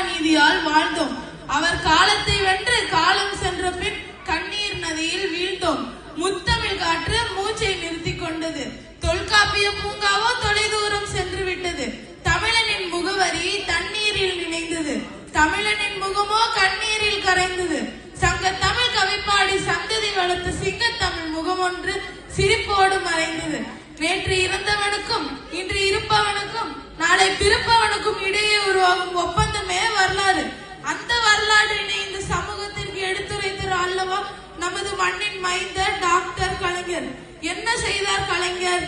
நீதியால் வாழ்ந்தோம். அவர் காலத்தை வென்று காலம் சென்ற பின் கண்ணீர் நதியில் வீழ்ந்தோம். முத்தமிழ் காற்று மூச்சை நிறுத்தி கொண்டது. தொல்காப்பிய பூங்காவோ தொலைதூரம் சென்று விட்டது. தமிழனின் முகவரி தண்ணீரில் நினைந்தது. தமிழனின் முகமோ கண்ணீரில் கரைந்தது. சங்க தமிழ் கவிப்பாடி சந்ததி வளர்த்த சிங்க தமிழ் முகம் ஒன்று சிரிப்போடு மறைந்தது. நேற்று இறந்தவனுக்கும் இன்று இருப்பவனுக்கும் நாளை பிறப்பவனுக்கும் இடையே உருவாகும் ஒப்பந்தமே வரலாறு. அந்த வரலாற்றினை இந்த சமூகத்திற்கு எடுத்துரைத்தார் அல்லவா நமது மண்ணின் மைந்தர் டாக்டர் கலைஞர். என்ன செய்தார் கலைஞர்?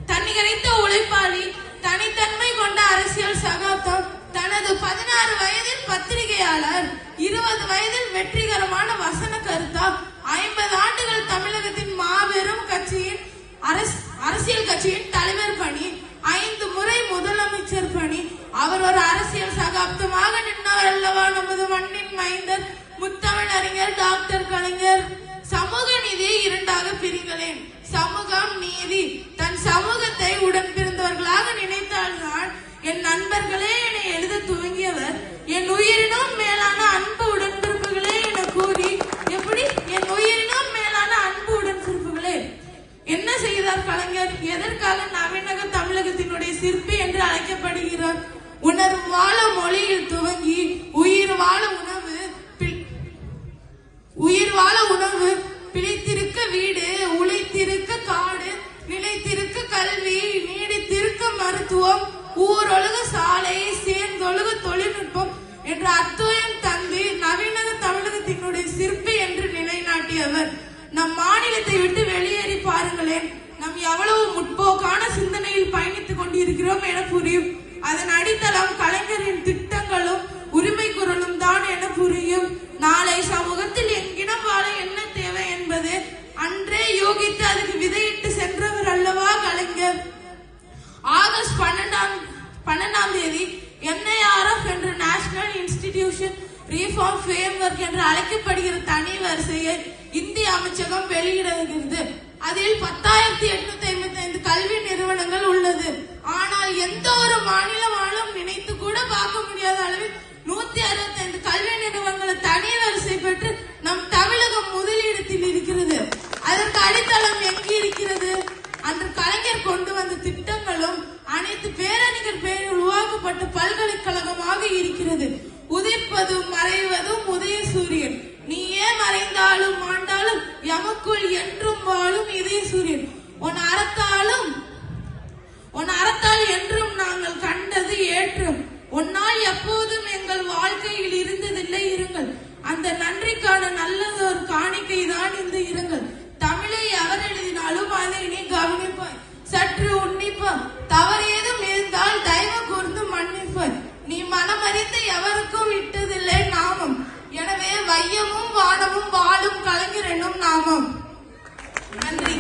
தன்னிகரைத்த உழைப்பாளி, தனித்தன்மை கொண்ட அரசியல் சகாப்தம். தனது 16 வயதில் பத்திரிகையாளர், 20 வயதில் வெற்றிகரமான வசன கருத்தா, 50 ஆண்டுகள் தமிழகத்தின் மாபெரும் கட்சியின் அரசியல் கட்சியின் தலைவர் பணி, 5 முறை முதலமைச்சர் பணி. அவர் ஒரு அரசியல் சகாப்தமாக நின்றவர் அல்லவா நமது மண்ணின் மைந்தர் முத்தமிழ் அறிஞர் டாக்டர் கலைஞர். சமூக நீதியை இரண்டாக பிரிங்களேன். சமூகம், நீதி. தன் சமூகத்தை உடன் பிறந்தவர்களாக நினைத்தால்தான் என் நண்பர்களே என எழுத துவங்கியவர் என் உயிரினும் மேலான அன்பு உடன்பிறப்புகளே என கூறி, எப்படி என் உயிரினும் மேலான அன்பு உடன்பிறப்புகளே. என்ன செய்தார் கலைஞர்? எதற்காக நவீன தமிழகத்தினுடைய சிற்பி என்று அழைக்கப்படுகிறார்? உணர்வு வாழ மொழியில் துவங்கி உயிர் வாழ உணவு, பிழைத்திருக்க வீடு, உழைத்திருக்க காடு, நிலைத்திருக்க கல்வி, நீடித்திருக்க மருத்துவம், ஊரொழுக சாலை, சேர்ந்தொழுக தொழில்நுட்பம் என்ற அத்துவயம் தந்து நவீன தமிழகத்தினுடைய சிற்பி என்று நிலைநாட்டியவர். நம் மாநிலத்தை விட்டு வெளியேறி பாருங்களேன், நாம் எவ்வளவு முற்போக்கான சிந்தனையில் பயணித்துக் கொண்டிருக்கிறோம் என புரியும். அதன் அடித்தளம் கலைஞரின் திட்டங்களும் உரிமை குரலும் தான் என புரியும். நாளை சமூகத்தில் எங்கினம் வாழ என்ன தேவை என்பது அன்றே யோகித்து அதுக்கு விதையிட்டு சென்றவர் அல்லவா கலைஞர். ஆகஸ்ட் 12ஆம் தேதி NIRF என்ற நேஷனல் இன்ஸ்டிடியூஷன் ரிஃபார்ம் ஃப்ரேம்வொர்க் என்று அழைக்கப்படுகிற தனி வரிசையை இந்திய அமைச்சகம் வெளியிடுகிறது. அதில் 10,855 கல்வி நிறுவனங்கள் உள்ளது. ஆனால் எந்த ஒரு மாநிலமாலும் நினைத்து கூட பார்க்க முடியாத அளவில் 165 கல்வி நிறுவனங்களை தனி வரிசை பெற்று நம் தமிழகம் முதலிடத்தில் இருக்கிறது. அதற்கு அடித்தளம் எங்கு இருக்கிறது? அன்று கலைஞர் கொண்டு வந்த திட்டங்களும் அனைத்து பேரறிஞர் பெயரில் உருவாக்கப்பட்ட பல்கலைக்கழகமாக இருக்கிறது. உதிப்பதும் மறைவதும் உதய சூரியன். நீயே மறைந்தாலும் மாண்டாலும் எமக்குள் என்றும் வாழும் இதய சூரியன். உன் அறத்தால் என்றும் நாங்கள் கண்டது ஏற்றம். உன்னால் எப்போதும் எங்கள் வாழ்க்கையில் இருந்ததில்லை இருங்கள். அந்த நன்றிக்கான நல்லதொரு காணிக்கை தான் இந்த இருங்கள். தமிழை எவர் எழுதினாலும் அதை நீ கவனிப்பாய், சற்று உன்னிப்பாய். தவறு ஏதும் இருந்தால் தயவு கூர்ந்து மன்னிப்பாய். நீ மனமறிந்து எவருக்கும் விட்டதில்லை நாமம். எனவே வையமும் வானமும் வாழும் கலைஞர் என்னும் நாமம். நன்றி.